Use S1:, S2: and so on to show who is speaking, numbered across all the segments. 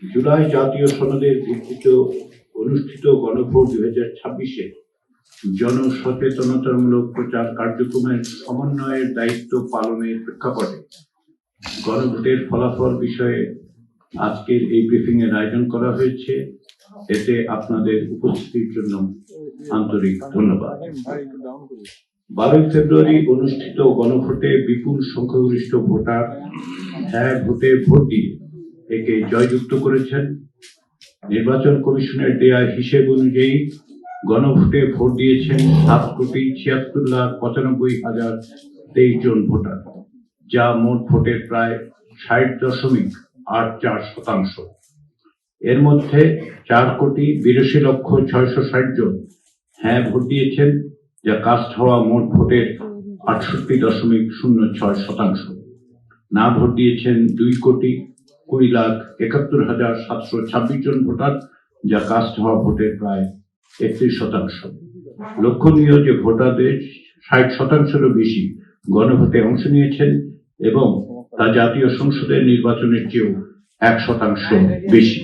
S1: জুলাই জাতীয় সনদের ভিত্তিতে অনুষ্ঠিত গণভোট 2026-এ জনসচেতনতামূলক প্রচার কার্যক্রমের সমন্বয়ের দায়িত্ব পালনের প্রেক্ষাপটে গণভোটের ফলাফল বিষয়ে আজকের এই ব্রিফিং এর আয়োজন করা হয়েছে। এতে আপনাদের উপস্থিতির জন্য আন্তরিক ধন্যবাদ। 12 ফেব্রুয়ারি অনুষ্ঠিত গণভোটে বিপুল সংখ্যাগরিষ্ঠ ভোটার হ্যাঁ ভোটে ভোট দিয়ে একে জয়যুক্ত করেছেন। নির্বাচন কমিশনের দেয়া হিসেব অনুযায়ী গণভোটে ভোট দিয়েছেন 7,76,95,023 জন ভোটার, যা মোট ভোটের প্রায় 60.84%। এর মধ্যে 4,82,660,000 জন হ্যাঁ ভোট দিয়েছেন, যা কাস্ট হওয়া মোট ভোটের 68.06%। না ভোট দিয়েছেন 2,20,71,726 জন ভোটার, যা কাস্ট হওয়া ভোটের প্রায় 31%। লক্ষণীয় যে ভোটারদের 60%-এরও বেশি গণভোটে অংশ নিয়েছেন এবং তা জাতীয় সংসদের নির্বাচনের চেয়েও 1% বেশি।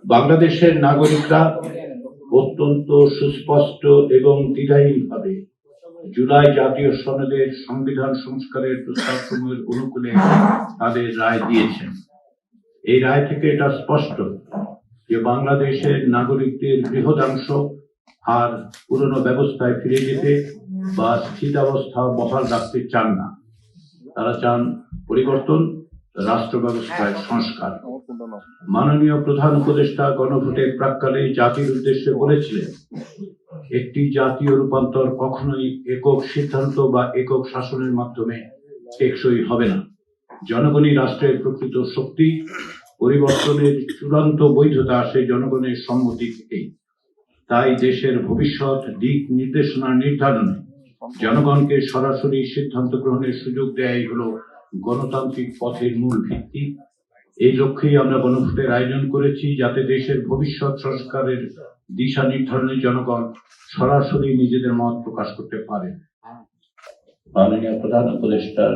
S1: বাংলাদেশের নাগরিকরা অত্যন্ত সুস্পষ্ট এবং দ্বিধাহীনভাবে জুলাই জাতীয় সনদের সংবিধান সংস্কারের প্রস্তাবসমূহের অনুকূলে তাদের রায় দিয়েছেন। এই রায় থেকে এটা স্পষ্ট যে বাংলাদেশের নাগরিকদের বৃহদাংশ আর পুরনো ব্যবস্থায় ফিরে যেতে বা স্থিতাবস্থা বহাল রাখতে চান না। তারা চান পরিবর্তন, রাষ্ট্র ব্যবস্থায় সংস্কার। মাননীয় প্রধান উপদেষ্টা গণভোটের প্রাক্কালে জাতির উদ্দেশ্যে বলেছিলেন, একটি জাতীয় রূপান্তর কখনোই একক সিদ্ধান্ত বা একক শাসনের মাধ্যমে টেকসই হবে না। জনগণই রাষ্ট্রের প্রকৃত শক্তি। পরিবর্তনের চূড়ান্ত বৈধতা আসে জনগণের সম্মতি থেকেই। তাই দেশের ভবিষ্যৎ দিক নির্দেশনা নির্ধারণে জনগণকে সরাসরি সিদ্ধান্ত গ্রহণের সুযোগ দেয়াই হলো গণতান্ত্রিক পথের মূল ভিত্তি। এই লক্ষ্যেই আমরা গণভোটের আয়োজন করেছি, যাতে দেশের ভবিষ্যৎ সংস্কারের দিশা নির্ধারণে জনগণ সরাসরি নিজেদের মত প্রকাশ করতে পারে। মাননীয় প্রধান উপদেষ্টার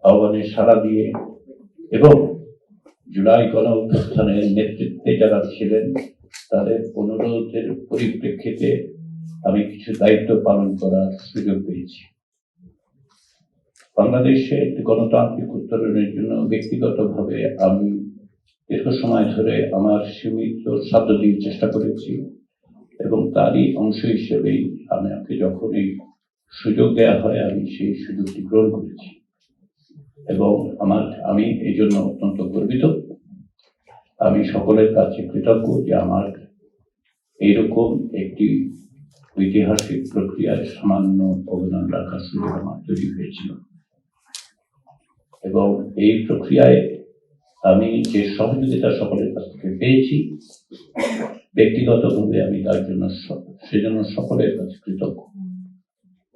S1: আহ্বানে সাড়া দিয়ে এবং জুলাই গণ অভ্যুত্থানের নেতৃত্বে যারা ছিলেন তাদের অনুরোধের পরিপ্রেক্ষিতে আমি কিছু দায়িত্ব পালন করার সুযোগ পেয়েছি। বাংলাদেশে গণতান্ত্রিক উত্তরণের জন্য ব্যক্তিগতভাবে আমি দীর্ঘ সময় ধরে আমার সীমিত সাধ্য দিয়ে চেষ্টা করেছি এবং তারই অংশ হিসেবেই আমাকে যখন এই সুযোগ দেওয়া হয় আমি সেই সুযোগটি গ্রহণ করেছি এবং আমি এই জন্য অত্যন্ত গর্বিত। আমি সকলের কাছে কৃতজ্ঞ যে আমার এইরকম একটি ঐতিহাসিক প্রক্রিয়ায় সামান্য অবদান রাখার সুযোগ আমার তৈরি হয়েছিল এবং এই প্রক্রিয়ায় আমি যে সহযোগিতা সকলের কাছ থেকে পেয়েছি ব্যক্তিগতভাবে আমি তার জন্য সেজন্য সকলের কাছে কৃতজ্ঞ।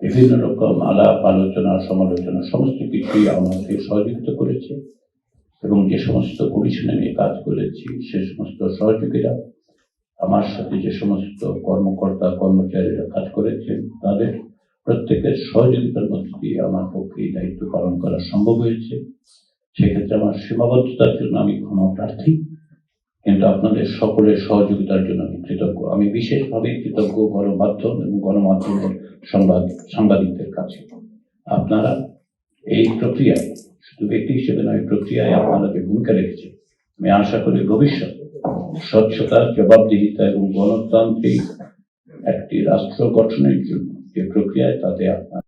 S1: বিভিন্ন রকম আলাপ আলোচনা সমালোচনা সমস্ত কিছুই আমাকে সহযোগিতা করেছে এবং যে সমস্ত কমিশনে নিয়ে কাজ করেছি সে সমস্ত সহযোগীরা আমার সাথে যে সমস্ত কর্মকর্তা কর্মচারীরা কাজ করেছেন তাদের প্রত্যেকের সহযোগিতার মধ্য দিয়ে আমার পক্ষে এই দায়িত্ব পালন করা সম্ভব হয়েছে। সেক্ষেত্রে আমার সীমাবদ্ধতার জন্য আমি ক্ষমা প্রার্থী, কিন্তু আপনাদের সকলের সহযোগিতার জন্য আমি কৃতজ্ঞ। আমি বিশেষভাবে কৃতজ্ঞ গণমাধ্যম এবং গণমাধ্যমের সাংবাদিকদের কাছে। আপনারা এই প্রক্রিয়ায় শুধু ব্যক্তি হিসেবে নয়, প্রক্রিয়ায় আপনারা যে ভূমিকা রেখেছেন, আমি আশা করি ভবিষ্যৎ স্বচ্ছতা, জবাবদিহিতা এবং গণতান্ত্রিক একটি রাষ্ট্র গঠনের জন্য যে প্রক্রিয়ায় তাতে আপনার